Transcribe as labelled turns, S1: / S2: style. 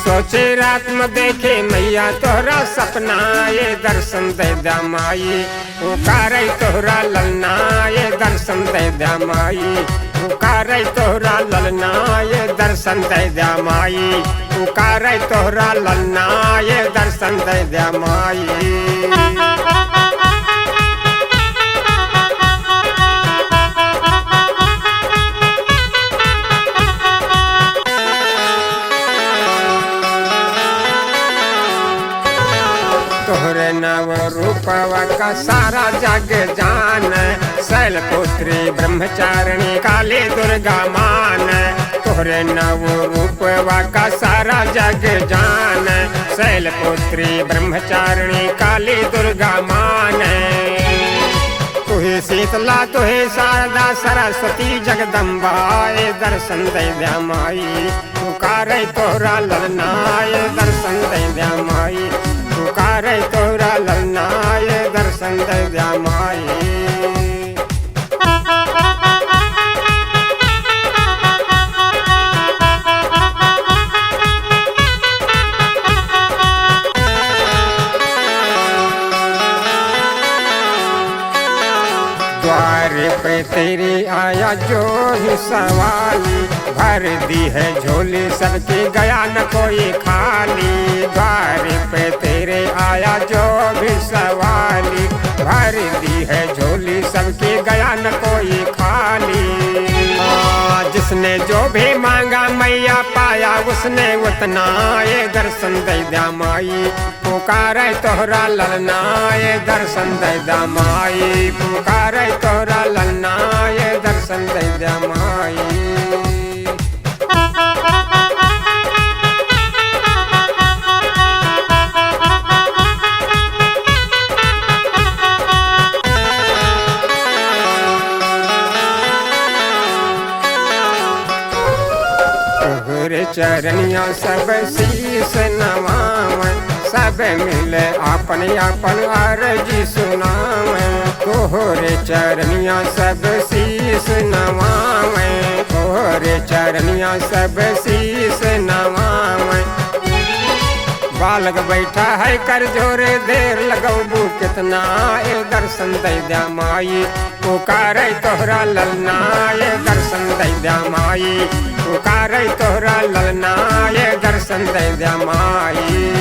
S1: सोचे रात में देखे मैया तोहरा सपना, ये दर्शन दे दा माई पुकारे तोहरा ललना, ये दर्शन दे दा माई पुकारे तोहरा ललना, ये दर्शन दे दा माई पुकारे तोहरा ललना, ये दर्शन दे दा माई। तोहरे नव रूपवा का सारा जग जान, शैलपुत्री ब्रह्मचारिणी काली दुर्गा मान। तोहरे नव रूपवा का सारा जग जान, शैलपुत्री ब्रह्मचारिणी काली दुर्गा मान। तुहे शीतला तुहे शारदा सरस्वती जगदम्बा, ये दर्शन दे दा माई पुकारे तोहरा ललना, ये दर्शन दे दा माई पुकारे तोहरा ललना, ये दर्शन दे दा माई। द्वार पे तेरी आया जो ही सवाली, भर दी है झोली सबकी गया न कोई खाली। द्वार पे तेरे आया जो भी सवाली, भर दी है झोली सबकी गया न कोई खाली। जिसने जो भी मांगा मैया पाया उसने उतना, ये दर्शन दे दा माई पुकारे तोहरा ललना, ये दर्शन दे दा माई पुकारे तोहरा ललना, ये दर्शन दे दा माई। तोहरे चरनिया सब शीस नवावे, सब मिले अपन अपन अर्जी सुनावे। तोहरे चरनिया सब शीस नवावे, तोहरे चरनिया सब शीस नवावे। बालक बैठा है कर जोरे देर लगौबू कितना, ये दर्शन दे दा माई पुकारे तोहरा ललना, ये दर्शन दे दा माई पुकारे तोहरा ललना, ये दर्शन दे दा माई।